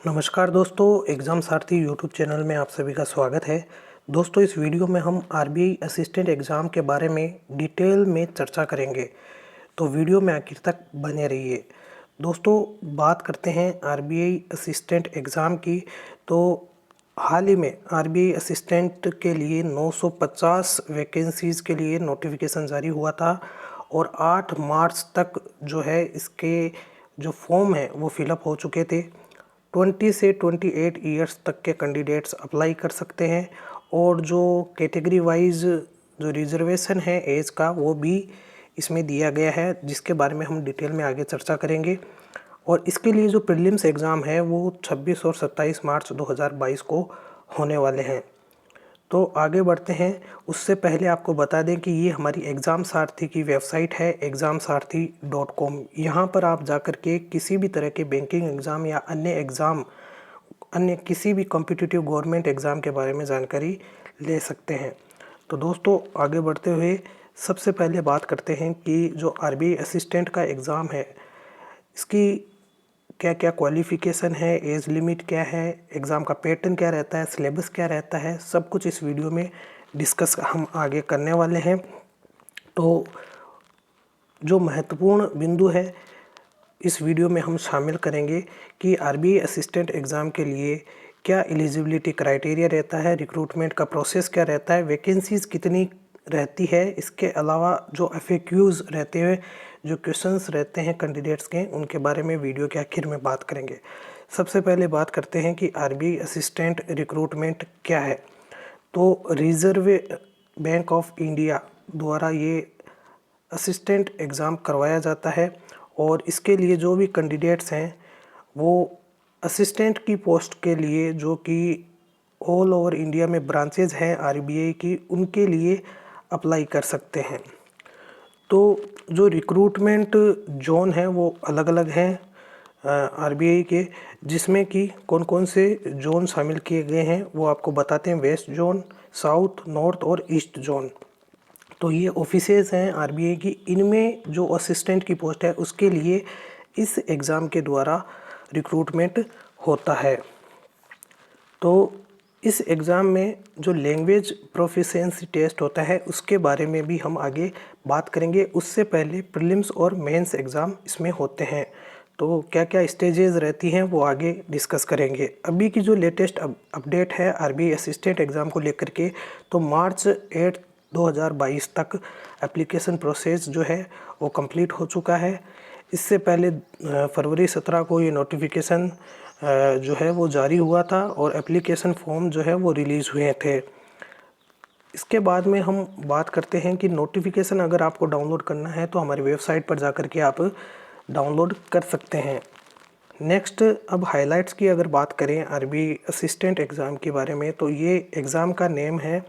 नमस्कार दोस्तों, एग्ज़ाम सारथी YouTube channel में आप सभी का स्वागत है। दोस्तों, इस वीडियो में हम आरबीआई असिस्टेंट एग्ज़ाम के बारे में डिटेल में चर्चा करेंगे, तो वीडियो में आखिर तक बने रहिए। दोस्तों, बात करते हैं आरबीआई असिस्टेंट एग्ज़ाम की। तो हाल ही में आरबीआई असिस्टेंट के लिए 950 वैकेंसीज़ के लिए नोटिफिकेशन जारी हुआ था और 8 मार्च तक जो है इसके जो फॉर्म है वो फिलअप हो चुके थे। 20 से 28 ईयर्स तक के कैंडिडेट्स अप्लाई कर सकते हैं और जो कैटेगरी वाइज जो रिजर्वेशन है एज का वो भी इसमें दिया गया है, जिसके बारे में हम डिटेल में आगे चर्चा करेंगे। और इसके लिए जो प्रीलिम्स एग्ज़ाम है वो 26 और 27 मार्च 2022 को होने वाले हैं। तो आगे बढ़ते हैं, उससे पहले आपको बता दें कि ये हमारी एग्ज़ाम सारथी की वेबसाइट है examsarathi.com। यहाँ पर आप जाकर के किसी भी तरह के बैंकिंग एग्ज़ाम या अन्य किसी भी कॉम्पिटिटिव गवर्नमेंट एग्ज़ाम के बारे में जानकारी ले सकते हैं। तो दोस्तों, आगे बढ़ते हुए सबसे पहले बात करते हैं कि जो आरबीआई असिस्टेंट का एग्ज़ाम है इसकी क्या क्या क्वालिफ़िकेशन है, एज लिमिट क्या है, एग्ज़ाम का पैटर्न क्या रहता है, सिलेबस क्या रहता है, सब कुछ इस वीडियो में डिस्कस हम आगे करने वाले हैं। तो जो महत्वपूर्ण बिंदु है इस वीडियो में हम शामिल करेंगे कि आरबीआई असिस्टेंट एग्ज़ाम के लिए क्या एलिजिबिलिटी क्राइटेरिया रहता है, रिक्रूटमेंट का प्रोसेस क्या रहता है, वैकेंसीज़ कितनी रहती है, इसके अलावा जो एफएक्यूज़ रहते हैं, जो क्वेश्चंस रहते हैं कैंडिडेट्स के, उनके बारे में वीडियो के आखिर में बात करेंगे। सबसे पहले बात करते हैं कि आरबीआई असिस्टेंट रिक्रूटमेंट क्या है। तो रिज़र्व बैंक ऑफ इंडिया द्वारा ये असिस्टेंट एग्ज़ाम करवाया जाता है और इसके लिए जो भी कैंडिडेट्स हैं वो असिस्टेंट की पोस्ट के लिए, जो कि ऑल ओवर इंडिया में ब्रांचेज हैं आरबीआई की, उनके लिए अप्लाई कर सकते हैं। तो जो रिक्रूटमेंट जोन है वो अलग अलग हैं आरबीआई के, जिसमें कि कौन कौन से जोन शामिल किए गए हैं वो आपको बताते हैं। वेस्ट जोन, साउथ, नॉर्थ और ईस्ट जोन। तो ये ऑफिसेज हैं आरबीआई की, इनमें जो असिस्टेंट की पोस्ट है उसके लिए इस एग्ज़ाम के द्वारा रिक्रूटमेंट होता है। तो इस एग्ज़ाम में जो लैंग्वेज प्रोफिशिएंसी टेस्ट होता है उसके बारे में भी हम आगे बात करेंगे। उससे पहले प्रीलिम्स और मेंस एग्ज़ाम इसमें होते हैं, तो क्या क्या स्टेजेस रहती हैं वो आगे डिस्कस करेंगे। अभी की जो लेटेस्ट अपडेट है आरबीआई असिस्टेंट एग्ज़ाम को लेकर के, तो मार्च 8 2022 तक एप्लीकेशन प्रोसेस जो है वो कंप्लीट हो चुका है। इससे पहले फरवरी 17 को ये नोटिफिकेशन जो है वो जारी हुआ था और एप्लीकेशन फॉर्म जो है वो रिलीज़ हुए थे। इसके बाद में हम बात करते हैं कि नोटिफिकेशन अगर आपको डाउनलोड करना है तो हमारी वेबसाइट पर जाकर के आप डाउनलोड कर सकते हैं। नेक्स्ट, अब हाइलाइट्स की अगर बात करें आरबीआई असिस्टेंट एग्ज़ाम के बारे में, तो ये एग्ज़ाम का नेम है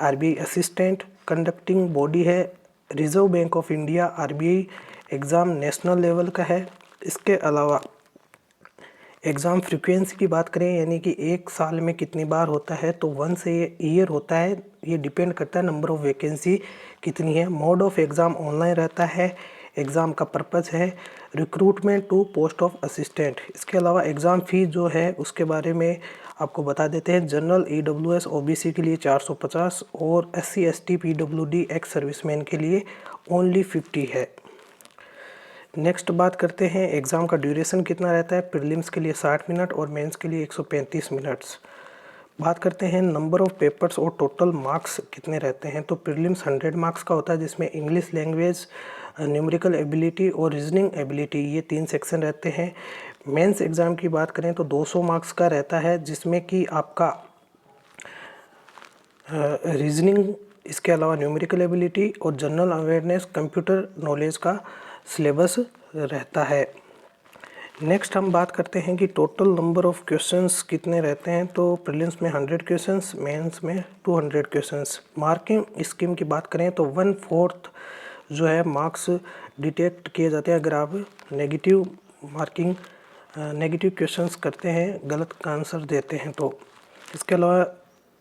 आरबीआई असिस्टेंट, कंडक्टिंग बॉडी है reserve bank of India. RBI exam national level का है। इसके अलावा एग्ज़ाम फ्रीक्वेंसी की बात करें, यानी कि एक साल में कितनी बार होता है, तो 1 ईयर होता है। ये डिपेंड करता है नंबर ऑफ़ वैकेंसी कितनी है। मोड ऑफ़ एग्ज़ाम ऑनलाइन रहता है। एग्ज़ाम का पर्पज़ है recruitment to post of assistant. इसके अलावा एग्ज़ाम फ़ीस जो है उसके बारे में आपको बता देते हैं। जनरल ईडब्ल्यूएस ओबीसी के लिए 450 और SC ST PWD ex serviceman के लिए ओनली 50 है। नेक्स्ट बात करते हैं एग्ज़ाम का ड्यूरेशन कितना रहता है। प्रीलिम्स के लिए 60 मिनट और मेंस के लिए 135 मिनट्स। बात करते हैं नंबर ऑफ़ पेपर्स और टोटल मार्क्स कितने रहते हैं। तो प्रीलिम्स 100 मार्क्स का होता है, जिसमें इंग्लिश लैंग्वेज, न्यूमेरिकल एबिलिटी और रीजनिंग एबिलिटी, ये 3 सेक्शन रहते हैं। मेंस एग्ज़ाम की बात करें तो 200 मार्क्स का रहता है, जिसमें कि आपका रीजनिंग, इसके अलावा न्यूमेरिकल एबिलिटी और जनरल अवेयरनेस, कंप्यूटर नॉलेज का सिलेबस रहता है। नेक्स्ट हम बात करते हैं कि टोटल नंबर ऑफ़ क्वेश्चंस कितने रहते हैं। तो प्रीलिम्स में 100 क्वेश्चंस, मेंस में 200 क्वेश्चंस। मार्किंग स्कीम की बात करें तो 1/4 जो है मार्क्स डिटेक्ट किए जाते हैं अगर आप नेगेटिव क्वेश्चंस करते हैं, गलत का आंसर देते हैं तो। इसके अलावा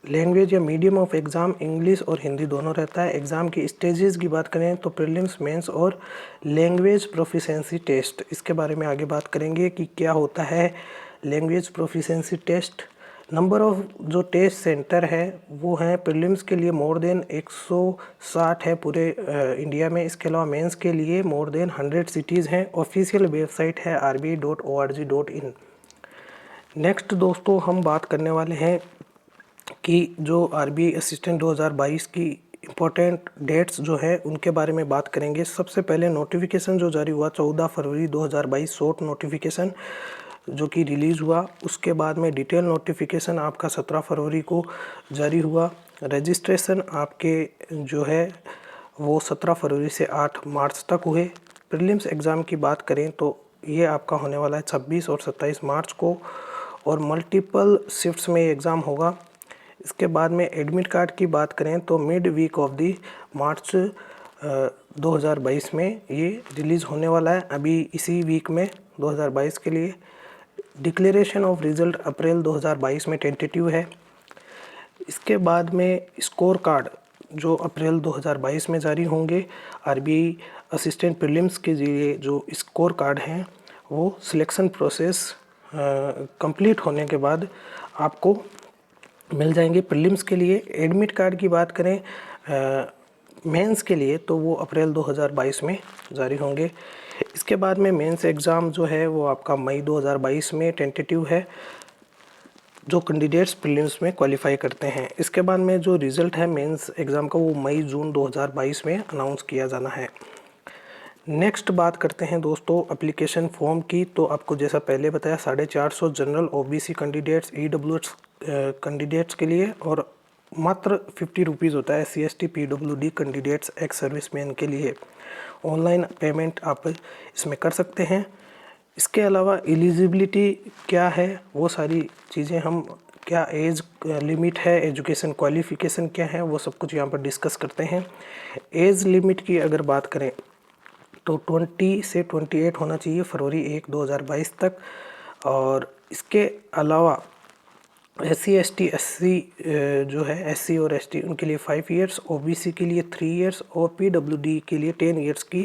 लैंग्वेज या मीडियम ऑफ एग्ज़ाम इंग्लिश और हिंदी दोनों रहता है। एग्ज़ाम की स्टेजेस की बात करें तो प्रीलिम्स, मेंस और लैंग्वेज प्रोफिशिएंसी टेस्ट, इसके बारे में आगे बात करेंगे कि क्या होता है language proficiency test. Number of जो टेस्ट सेंटर है वो हैं प्रीलिम्स के लिए मोर देन 160 है पूरे इंडिया में। इसके अलावा मेंस के लिए मोर देन 100 सिटीज़ हैं। ऑफिशियल वेबसाइट है rbi.org.in। नेक्स्ट दोस्तों हम बात करने वाले हैं कि जो RBI असिस्टेंट 2022 की इम्पोर्टेंट डेट्स जो है उनके बारे में बात करेंगे। सबसे पहले नोटिफिकेशन जो जारी हुआ 14 फरवरी 2022 शॉर्ट नोटिफिकेशन जो कि रिलीज़ हुआ। उसके बाद में डिटेल नोटिफिकेशन आपका 17 फरवरी को जारी हुआ। रजिस्ट्रेशन आपके जो है वो 17 फरवरी से 8 मार्च तक हुए। प्रीलिम्स एग्ज़ाम की बात करें तो ये आपका होने वाला है 26 और 27 मार्च को, और मल्टीपल शिफ्ट्स में ये एग्ज़ाम होगा। इसके बाद में एडमिट कार्ड की बात करें तो मिड वीक ऑफ दी मार्च 2022 में ये रिलीज़ होने वाला है, अभी इसी वीक में 2022 के लिए। डिक्लेरेशन ऑफ रिज़ल्ट अप्रैल 2022 में टेंटेटिव है। इसके बाद में स्कोर कार्ड जो अप्रैल 2022 में जारी होंगे। RBI असिस्टेंट प्रीलिम्स के लिए जो स्कोर कार्ड हैं वो सिलेक्शन प्रोसेस कंप्लीट होने के बाद आपको मिल जाएंगे। प्रीलिम्स के लिए एडमिट कार्ड की बात करें मेंस के लिए तो वो अप्रैल 2022 में जारी होंगे। इसके बाद में मेंस एग्ज़ाम जो है वो आपका मई 2022 में टेंटेटिव है, जो कैंडिडेट्स प्रीलिम्स में क्वालिफाई करते हैं। इसके बाद में जो रिज़ल्ट है मेंस एग्ज़ाम का वो मई जून 2022 में अनाउंस किया जाना है। नेक्स्ट बात करते हैं दोस्तों एप्लीकेशन फॉर्म की। तो आपको जैसा पहले बताया 450 general OBC candidates, EWS candidates के लिए, और मात्र 50 रुपीज़ होता है SC/ST PWD candidates ex serviceman के लिए। ऑनलाइन पेमेंट आप इसमें कर सकते हैं। इसके अलावा एलिजिबिलिटी क्या है वो सारी चीज़ें हम, क्या एज लिमिट है, एजुकेशन क्वालिफ़िकेशन क्या है, वो सब कुछ यहाँ पर डिस्कस करते हैं। एज लिमिट की अगर बात करें तो 20 से 28 होना चाहिए फरवरी 1 2022 तक। और इसके अलावा SC/ST SC जो है SC और ST उनके लिए 5 इयर्स, OBC के लिए 3 इयर्स और PWD के लिए 10 इयर्स की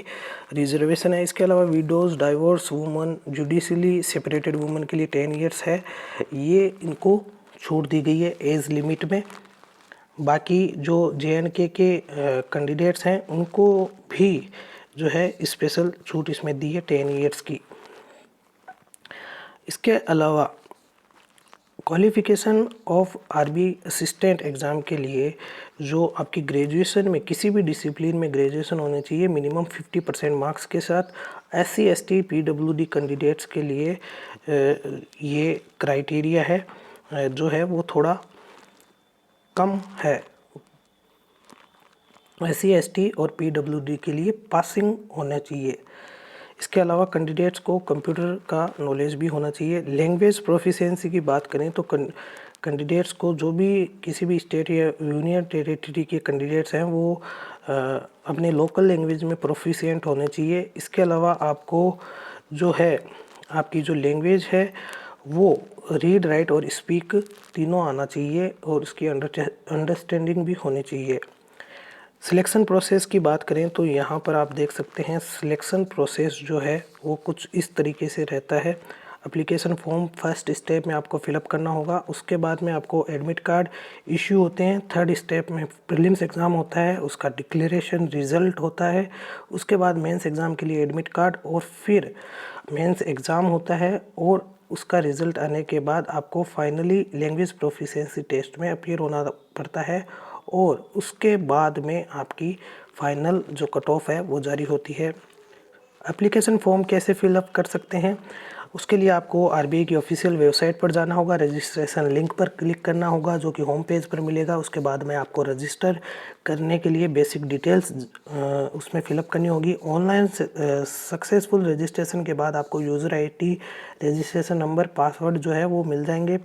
रिजर्वेशन है। इसके अलावा widows, divorce woman, judicially separated woman के लिए 10 इयर्स है। ये इनको छूट दी गई है एज लिमिट में। बाकी जो JNK के कैंडिडेट्स हैं उनको भी जो है स्पेशल छूट इसमें दी है 10 इयर्स की। इसके अलावा qualification of RBI assistant exam के लिए जो आपकी ग्रेजुएशन में किसी भी डिसिप्लिन में ग्रेजुएशन होनी चाहिए मिनिमम 50% मार्क्स के साथ। SC/ST PWD कैंडिडेट्स के लिए ये क्राइटेरिया है जो है वो थोड़ा कम है। SC/ST और PWD के लिए पासिंग होना चाहिए। इसके अलावा कैंडिडेट्स को कंप्यूटर का नॉलेज भी होना चाहिए। लैंग्वेज प्रोफिशिएंसी की बात करें तो कैंडिडेट्स को जो भी किसी भी स्टेट या यूनियन टेरिटरी के कैंडिडेट्स हैं वो अपने लोकल लैंग्वेज में प्रोफिशिएंट होने चाहिए। इसके अलावा आपको जो है आपकी जो लैंग्वेज है वो रीड, राइट और स्पीक तीनों आना चाहिए और उसकी अंडरस्टैंडिंग भी होनी चाहिए। सिलेक्शन प्रोसेस की बात करें तो यहाँ पर आप देख सकते हैं सिलेक्शन प्रोसेस जो है वो कुछ इस तरीके से रहता है। एप्लीकेशन फॉर्म फर्स्ट स्टेप में आपको फिलअप करना होगा। उसके बाद में आपको एडमिट कार्ड इश्यू होते हैं। थर्ड स्टेप में प्रीलिम्स एग्ज़ाम होता है, उसका डिक्लेरेशन रिज़ल्ट होता है। उसके बाद मेंस एग्ज़ाम के लिए एडमिट कार्ड, और फिर मेंस एग्ज़ाम होता है और उसका रिज़ल्ट आने के बाद आपको फाइनली लैंग्वेज प्रोफिशिएंसी टेस्ट में अपीयर होना पड़ता है, और उसके बाद में आपकी फ़ाइनल जो कट ऑफ है वो जारी होती है। एप्लीकेशन फॉर्म कैसे फिलअप कर सकते हैं उसके लिए आपको RBI की ऑफिशियल वेबसाइट पर जाना होगा। रजिस्ट्रेशन लिंक पर क्लिक करना होगा जो कि होम पेज पर मिलेगा। उसके बाद में आपको रजिस्टर करने के लिए बेसिक डिटेल्स उसमें फिलअप करनी होगी। ऑनलाइन सक्सेसफुल रजिस्ट्रेशन के बाद आपको user ID, registration number, password जो है वो मिल जाएंगे।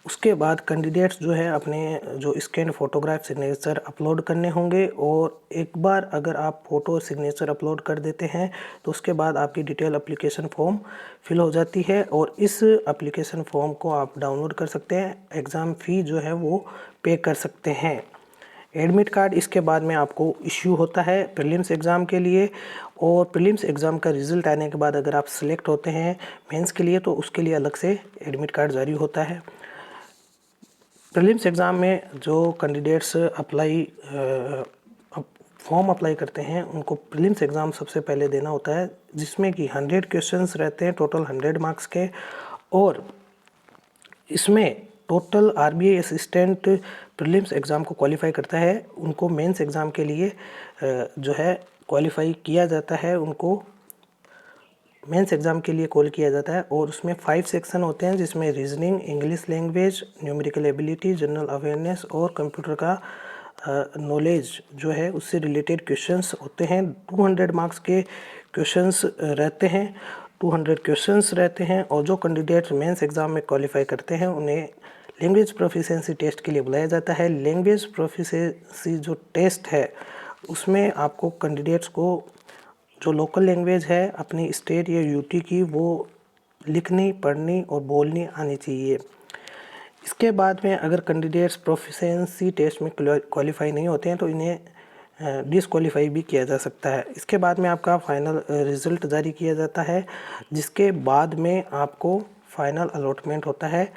उसके बाद कैंडिडेट्स जो है अपने जो स्कैन फ़ोटोग्राफ सिग्नेचर अपलोड करने होंगे, और एक बार अगर आप फ़ोटो सिग्नेचर अपलोड कर देते हैं तो उसके बाद आपकी डिटेल एप्लीकेशन फॉर्म फिल हो जाती है, और इस एप्लीकेशन फॉर्म को आप डाउनलोड कर सकते हैं। एग्ज़ाम फ़ी जो है वो पे कर सकते हैं। एडमिट कार्ड इसके बाद में आपको इश्यू होता है प्रीलिम्स एग्ज़ाम के लिए, और प्रीलिम्स एग्ज़ाम का रिज़ल्ट आने के बाद अगर आप सिलेक्ट होते हैं मेंस के लिए तो उसके लिए अलग से एडमिट कार्ड जारी होता है। प्रीलिम्स एग्ज़ाम में जो कैंडिडेट्स फॉर्म अप्लाई करते हैं उनको प्रीलिम्स एग्ज़ाम सबसे पहले देना होता है, जिसमें कि 100 क्वेश्चंस रहते हैं टोटल 100 मार्क्स के, और इसमें total RBI assistant prelims exam को क्वालिफाई करता है उनको मेंस एग्ज़ाम के लिए जो है क्वालिफाई किया जाता है, उनको मेंस एग्ज़ाम के लिए कॉल किया जाता है। और उसमें 5 सेक्शन होते हैं जिसमें reasoning, English language, numerical ability, general awareness और कंप्यूटर का नॉलेज जो है उससे रिलेटेड क्वेश्चंस होते हैं। 200 मार्क्स के क्वेश्चंस रहते हैं, 200 क्वेश्चंस रहते हैं। और जो कैंडिडेट मेंस एग्ज़ाम में क्वालिफाई करते हैं उन्हें लैंग्वेज प्रोफिशिएंसी टेस्ट के लिए बुलाया जाता है। लैंग्वेज प्रोफिशिएंसी जो टेस्ट है उसमें आपको कैंडिडेट्स को जो लोकल लैंग्वेज है अपनी स्टेट या यूटी की वो लिखनी, पढ़नी और बोलनी आनी चाहिए। इसके बाद में अगर कैंडिडेट्स प्रोफिशिएंसी टेस्ट में क्वालिफाई नहीं होते हैं तो इन्हें डिसक्वालीफाई भी किया जा सकता है। इसके बाद में आपका फाइनल रिज़ल्ट जारी किया जाता है, जिसके बाद में आपको फाइनल अलॉटमेंट होता है।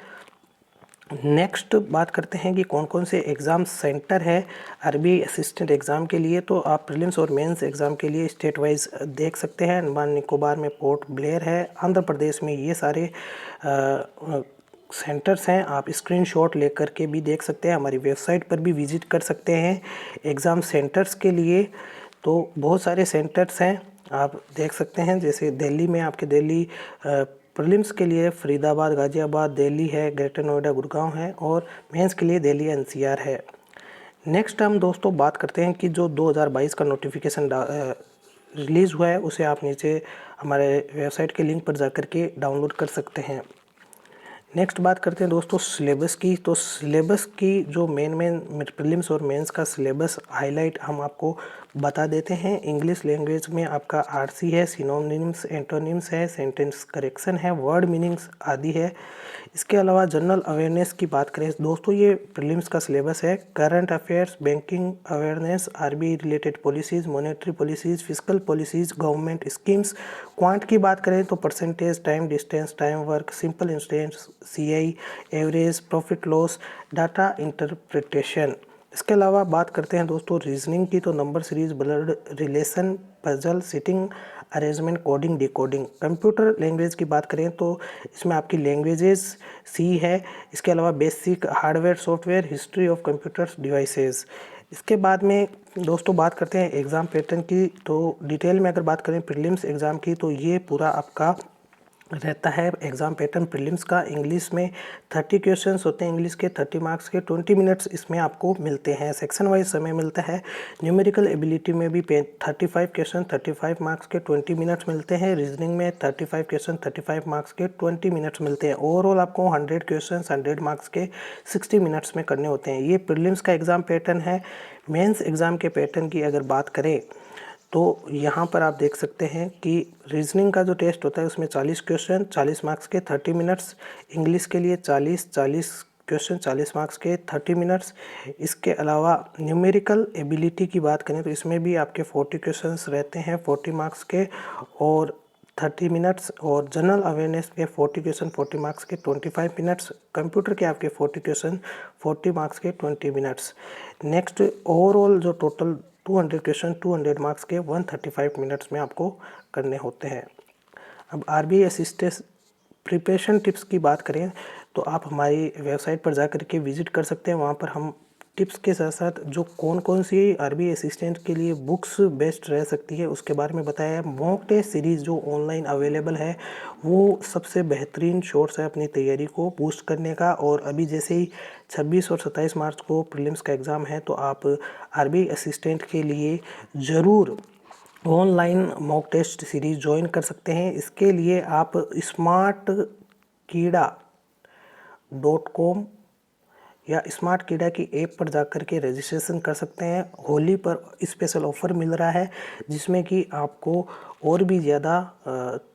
नेक्स्ट बात करते हैं कि कौन कौन से एग्ज़ाम सेंटर है आरबीआई असिस्टेंट एग्ज़ाम के लिए। तो आप प्रीलिम्स और मेंस एग्ज़ाम के लिए स्टेट वाइज देख सकते हैं। अंडमान निकोबार में पोर्ट ब्लेयर है, आंध्र प्रदेश में ये सारे सेंटर्स हैं। आप स्क्रीनशॉट लेकर के भी देख सकते हैं, हमारी वेबसाइट पर भी विजिट कर सकते हैं एग्ज़ाम सेंटर्स के लिए। तो बहुत सारे सेंटर्स हैं आप देख सकते हैं, जैसे दिल्ली में आपके दिल्ली प्रीलिम्स के लिए फरीदाबाद, गाज़ियाबाद, दिल्ली है, ग्रेटर नोएडा, गुड़गांव है, और मेंस के लिए दिल्ली एनसीआर है। नेक्स्ट हम दोस्तों बात करते हैं कि जो 2022 का नोटिफिकेशन रिलीज़ हुआ है उसे आप नीचे हमारे वेबसाइट के लिंक पर जाकर के डाउनलोड कर सकते हैं। नेक्स्ट बात करते हैं दोस्तों सिलेबस की। तो सिलेबस की जो मेन प्रीलिम्स और मेंस का सिलेबस हाईलाइट हम आपको बता देते हैं। इंग्लिश लैंग्वेज में आपका आरसी है, सिनोनिम्स, एंटोनिम्स है, सेंटेंस करेक्शन है, वर्ड मीनिंग्स आदि है। इसके अलावा जनरल अवेयरनेस की बात करें दोस्तों, ये प्रीलिम्स का सिलेबस है। Current affairs, banking awareness, RBI related policies, monetary policies, fiscal policies, government schemes. Quant की बात करें तो percentage, time distance, time work, simple instance, CI, average, profit loss, data interpretation. इसके अलावा बात करते हैं दोस्तों रीजनिंग की, तो number series, blood relation, puzzle, sitting arrangement, coding, decoding. Computer language की बात करें तो इसमें आपकी लैंग्वेजेस सी है। इसके अलावा basic hardware, software, history of computers devices. इसके बाद में दोस्तों बात करते हैं एग्ज़ाम पैटर्न की। तो डिटेल में अगर बात करें प्रीलिम्स एग्ज़ाम की तो ये पूरा आपका रहता है एग्ज़ाम पैटर्न प्रीलिम्स का। इंग्लिश में 30 क्वेश्चंस होते हैं, इंग्लिश के 30 मार्क्स के, 20 मिनट्स इसमें आपको मिलते हैं, सेक्शन वाइज समय मिलता है। न्यूमेरिकल एबिलिटी में भी 35 क्वेश्चन 35 मार्क्स के 20 मिनट्स मिलते हैं। रीजनिंग में 35 क्वेश्चन 35 मार्क्स के 20 मिनट्स मिलते हैं। ओवरऑल आपको 100 क्वेश्चन 100 मार्क्स के 60 मिनट्स में करने होते हैं। ये प्रीलिम्स का एग्ज़ाम पैटर्न है। मेंस एग्ज़ाम के पैटर्न की अगर बात करें तो यहाँ पर आप देख सकते हैं कि रीजनिंग का जो टेस्ट होता है उसमें 40 क्वेश्चन 40 मार्क्स के 30 मिनट्स, इंग्लिश के लिए 40 क्वेश्चन 40 मार्क्स के 30 मिनट्स। इसके अलावा न्यूमेरिकल एबिलिटी की बात करें तो इसमें भी आपके 40 क्वेश्चंस रहते हैं 40 मार्क्स के और 30 मिनट्स, और जनरल अवेयरनेस के 40 क्वेश्चन 40 मार्क्स के 25 मिनट्स, कंप्यूटर के आपके 40 क्वेश्चन 40 मार्क्स के 20 मिनट्स। नेक्स्ट ओवरऑल जो टोटल 200 क्वेश्चन 200 मार्क्स के 135 मिनट्स में आपको करने होते हैं। अब आरबीआई असिस्टेंट प्रिपरेशन टिप्स की बात करें तो आप हमारी वेबसाइट पर जा कर के विज़िट कर सकते हैं। वहाँ पर हम टिप्स के साथ साथ जो कौन सी आरबीआई असिस्टेंट के लिए बुक्स बेस्ट रह सकती है उसके बारे में बताया है। मॉक टेस्ट सीरीज़ जो ऑनलाइन अवेलेबल है वो सबसे बेहतरीन सोर्स है अपनी तैयारी को बूस्ट करने का। और अभी जैसे ही 26 और 27 मार्च को प्रीलिम्स का एग्ज़ाम है तो आप आरबीआई असिस्टेंट के लिए ज़रूर online mock test series join कर सकते हैं। इसके लिए आप smartkeeda.com या स्मार्ट कीड़ा की ऐप पर जाकर के रजिस्ट्रेशन कर सकते हैं। होली पर स्पेशल ऑफ़र मिल रहा है जिसमें कि आपको और भी ज़्यादा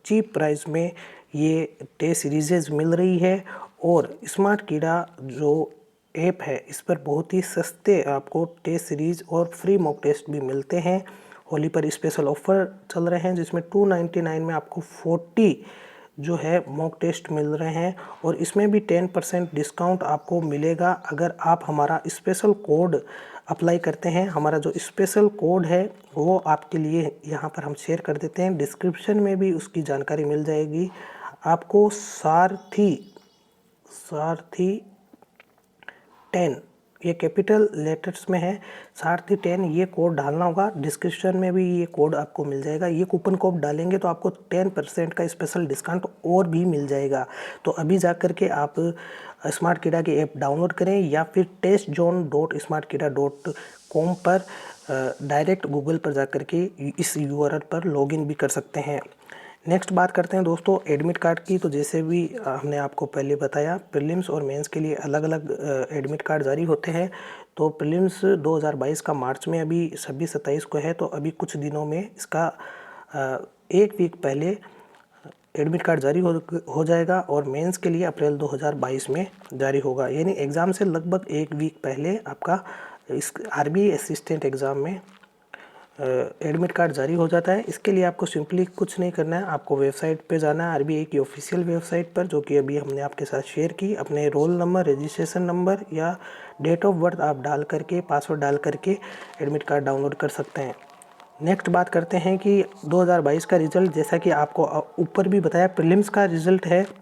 चीप प्राइस में ये टेस्ट सीरीज़ मिल रही है। और स्मार्ट कीड़ा जो ऐप है, इस पर बहुत ही सस्ते आपको टेस्ट सीरीज़ और फ्री मॉक टेस्ट भी मिलते हैं। होली पर स्पेशल ऑफ़र चल रहे हैं जिसमें 299 में आपको 40 जो है मॉक टेस्ट मिल रहे हैं, और इसमें भी 10% डिस्काउंट आपको मिलेगा अगर आप हमारा स्पेशल कोड अप्लाई करते हैं। हमारा जो स्पेशल कोड है वो आपके लिए यहाँ पर हम शेयर कर देते हैं, डिस्क्रिप्शन में भी उसकी जानकारी मिल जाएगी। आपको सारथी 10 ये कैपिटल लेटर्स में है, सारथी 10 ये कोड डालना होगा। डिस्क्रिप्शन में भी ये कोड आपको मिल जाएगा। ये कूपन कोड डालेंगे तो आपको 10% का स्पेशल डिस्काउंट और भी मिल जाएगा। तो अभी जा कर के आप स्मार्ट कीड़ा की ऐप डाउनलोड करें या फिर testzone.smartkeeda.com पर डायरेक्ट गूगल पर जा कर के इस URL पर लॉगिन भी कर सकते हैं। नेक्स्ट बात करते हैं दोस्तों एडमिट कार्ड की। तो जैसे भी हमने आपको पहले बताया, प्रीलिम्स और मेंस के लिए अलग अलग एडमिट कार्ड जारी होते हैं। तो प्रीलिम्स 2022 का मार्च में अभी 26-27 को है, तो अभी कुछ दिनों में इसका 1 वीक पहले एडमिट कार्ड जारी हो जाएगा, और मेंस के लिए अप्रैल 2022 में जारी होगा। यानी एग्ज़ाम से लगभग 1 वीक पहले आपका इस RBI असिस्टेंट एग्ज़ाम में एडमिट कार्ड जारी हो जाता है। इसके लिए आपको सिंपली कुछ नहीं करना है, आपको वेबसाइट पे जाना है, RBI की ऑफिशियल वेबसाइट पर, जो कि अभी हमने आपके साथ शेयर की। अपने रोल नंबर, रजिस्ट्रेशन नंबर या डेट ऑफ बर्थ आप डाल करके, पासवर्ड डाल करके एडमिट कार्ड डाउनलोड कर सकते हैं। नेक्स्ट बात करते हैं कि 2022 का रिज़ल्ट, जैसा कि आपको ऊपर भी बताया, प्रीलिम्स का रिज़ल्ट है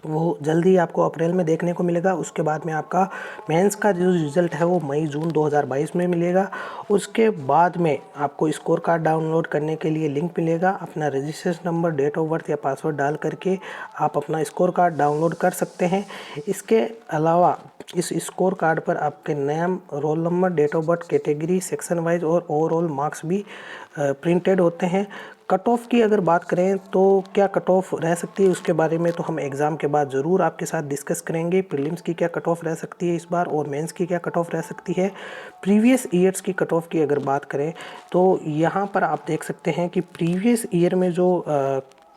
वो जल्दी आपको अप्रैल में देखने को मिलेगा। उसके बाद में आपका मेंस का जो रिज़ल्ट है वो मई-जून 2022 में मिलेगा। उसके बाद में आपको स्कोर कार्ड डाउनलोड करने के लिए लिंक मिलेगा। अपना registration number, date of birth या पासवर्ड डाल करके आप अपना स्कोर कार्ड डाउनलोड कर सकते हैं। इसके अलावा इस स्कोर कार्ड पर आपके नाम, roll number, date of birth, category, section wise और ओवरऑल मार्क्स भी प्रिंटेड होते हैं। कट ऑफ की अगर बात करें तो क्या कट ऑफ रह सकती है, उसके बारे में तो हम एग्ज़ाम के बाद ज़रूर आपके साथ डिस्कस करेंगे। प्रीलिम्स की क्या कट ऑफ रह सकती है इस बार, और मेंस की क्या कट ऑफ रह सकती है। प्रीवियस ईयर्स की कट ऑफ की अगर बात करें तो यहाँ पर आप देख सकते हैं कि प्रीवियस ईयर में जो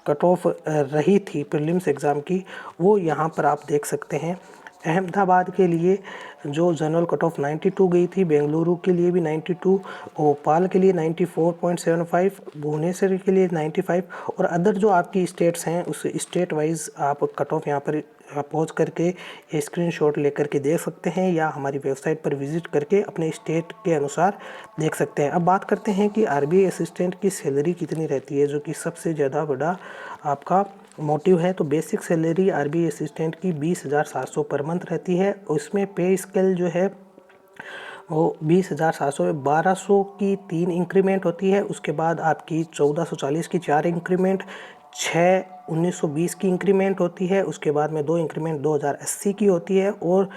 कट ऑफ रही थी प्रीलिम्स एग्ज़ाम की, वो यहाँ पर आप देख सकते हैं। अहमदाबाद के लिए जो जनरल कट ऑफ 92 गई थी, बेंगलुरु के लिए भी 92, भोपाल के लिए 94.75, भुवनेश्वर के लिए 95, और अदर जो आपकी स्टेट्स हैं उस स्टेट वाइज आप कट ऑफ यहाँ पर पहुँच करके ये स्क्रीनशॉट लेकर के देख सकते हैं, या हमारी वेबसाइट पर विजिट करके अपने स्टेट के अनुसार देख सकते हैं। अब बात करते हैं कि RBI असिस्टेंट की सैलरी कितनी रहती है, जो कि सबसे ज़्यादा बड़ा आपका मोटिव है। तो बेसिक सैलरी RBI असिस्टेंट की 20,700 पर मंथ रहती है। उसमें पे स्केल जो है वो 20,700 में 1,200 की 3 इंक्रीमेंट होती है। उसके बाद आपकी 1,440 की 4 इंक्रीमेंट, 6/1920 की इंक्रीमेंट होती है। उसके बाद में 2 इंक्रीमेंट 2,080 की होती है, और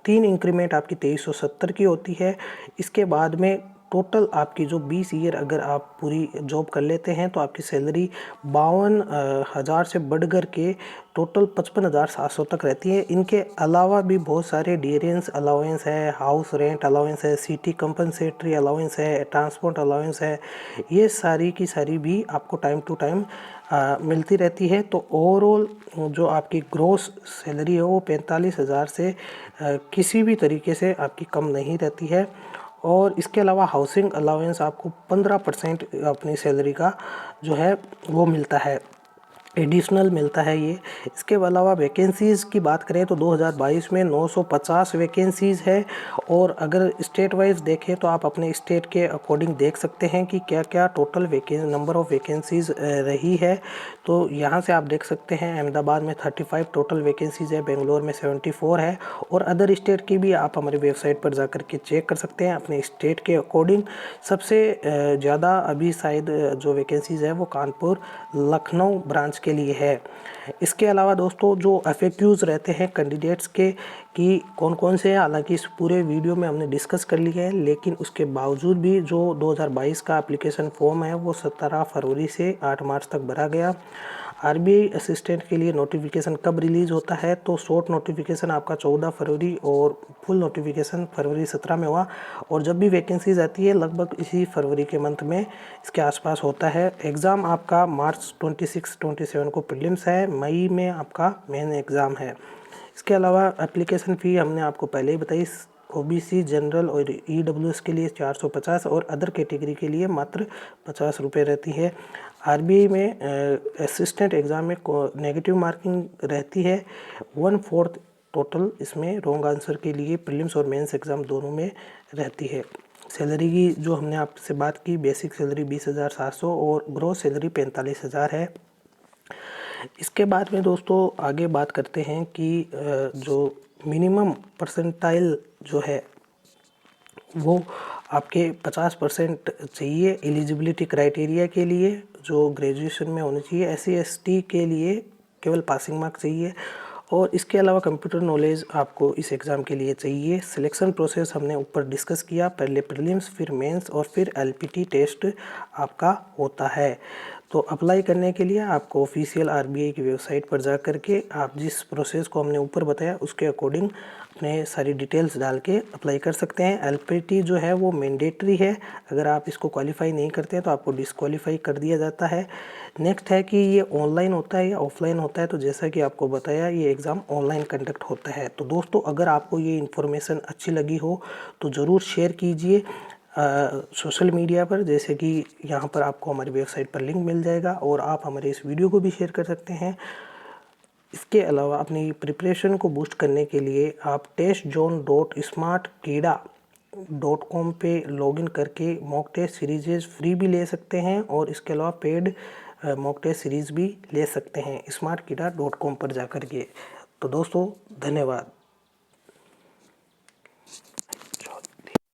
3 इंक्रीमेंट आपकी 2,370 की होती है। इसके बाद में टोटल आपकी जो 20 ईयर अगर आप पूरी जॉब कर लेते हैं तो आपकी सैलरी 52,000 से बढ़ कर के टोटल 55,700 तक रहती है। इनके अलावा भी बहुत सारे डियरेंस अलाउंस है, हाउस रेंट अलाउंस है, सिटी कंपनसेटरी अलाउंस है, ट्रांसपोर्ट अलाउंस है, ये सारी की सारी भी आपको टाइम टू टाइम मिलती रहती है। तो ओवरऑल जो आपकी ग्रोस सैलरी है वो 45,000 से किसी भी तरीके से आपकी कम नहीं रहती है। और इसके अलावा हाउसिंग अलाउंस आपको 15% अपनी सैलरी का जो है वो मिलता है, एडिशनल मिलता है ये। इसके अलावा वैकेंसीज़ की बात करें तो 2022 में 950 वैकेंसीज़ है, और अगर स्टेट वाइज देखें तो आप अपने स्टेट के अकॉर्डिंग देख सकते हैं कि क्या क्या टोटल नंबर ऑफ़ वैकेंसीज़ रही है। तो यहाँ से आप देख सकते हैं अहमदाबाद में 35 टोटल वैकेंसीज़ है, बेंगलोर में 74 है, और अदर स्टेट की भी आप हमारी वेबसाइट पर जाकर के चेक कर सकते हैं अपने स्टेट के अकॉर्डिंग। सबसे ज़्यादा अभी शायद जो वैकेंसीज़ है वो कानपुर लखनऊ ब्रांच के लिए है। इसके अलावा दोस्तों जो FAQs रहते हैं कैंडिडेट्स के कि कौन कौन से हैं, हालांकि इस पूरे वीडियो में हमने डिस्कस कर लिया है, लेकिन उसके बावजूद भी जो 2022 का एप्लीकेशन फॉर्म है वो 17 फरवरी से 8 मार्च तक भरा गया। RBI असिस्टेंट के लिए नोटिफिकेशन कब रिलीज़ होता है, तो शॉर्ट नोटिफिकेशन आपका 14 फरवरी और फुल नोटिफिकेशन फरवरी 17 में हुआ, और जब भी वैकेंसीज आती है लगभग इसी फरवरी के मंथ में इसके आसपास होता है। एग्ज़ाम आपका मार्च 26-27 को प्रीलिम्स है, मई में आपका मेन एग्ज़ाम है। इसके अलावा एप्लीकेशन फ़ी हमने आपको पहले ही बताई, ओबीसी जनरल और ईडब्ल्यूएस के लिए 450 और अदर कैटेगरी के लिए मात्र 50 रुपये रहती है। आरबीआई में असिस्टेंट एग्ज़ाम में नेगेटिव मार्किंग रहती है 1/4 टोटल, इसमें रॉन्ग आंसर के लिए प्रीलिम्स और मेंस एग्ज़ाम दोनों में रहती है। सैलरी की जो हमने आपसे बात की, बेसिक सैलरी 20,700 और ग्रॉस सैलरी 45,000 है। इसके बाद में दोस्तों आगे बात करते हैं कि जो मिनिमम परसेंटाइल जो है वो आपके 50% चाहिए एलिजिबिलिटी क्राइटेरिया के लिए, जो ग्रेजुएशन में होनी चाहिए। SC ST के लिए केवल पासिंग मार्क चाहिए और इसके अलावा कंप्यूटर नॉलेज आपको इस एग्ज़ाम के लिए चाहिए। सिलेक्शन प्रोसेस हमने ऊपर डिस्कस किया, पहले प्रीलिम्स, फिर मेंस और फिर LPT टेस्ट आपका होता है। तो अप्लाई करने के लिए आपको ऑफिशियल आरबीआई की वेबसाइट पर जा कर के आप जिस प्रोसेस को हमने ऊपर बताया उसके अकॉर्डिंग अपने सारी डिटेल्स डाल के अप्लाई कर सकते हैं। LPT जो है वो मैंडेटरी है, अगर आप इसको क्वालिफाई नहीं करते हैं तो आपको डिस्क्वालीफाई कर दिया जाता है। नेक्स्ट है कि ये ऑनलाइन होता है या ऑफलाइन होता है, तो जैसा कि आपको बताया ये एग्ज़ाम ऑनलाइन कंडक्ट होता है। तो दोस्तों अगर आपको ये इन्फॉर्मेशन अच्छी लगी हो तो ज़रूर शेयर कीजिए सोशल मीडिया पर, जैसे कि यहाँ पर आपको हमारी वेबसाइट पर लिंक मिल जाएगा और आप हमारे इस वीडियो को भी शेयर कर सकते हैं। इसके अलावा अपनी प्रिपरेशन को बूस्ट करने के लिए आप testzone.smartkeeda.com पे लॉगिन करके मॉक टेस्ट सीरीज़ फ्री भी ले सकते हैं और इसके अलावा पेड मॉक टेस्ट सीरीज़ भी ले सकते हैं smartkeeda.com पर जा कर के। तो दोस्तों धन्यवाद।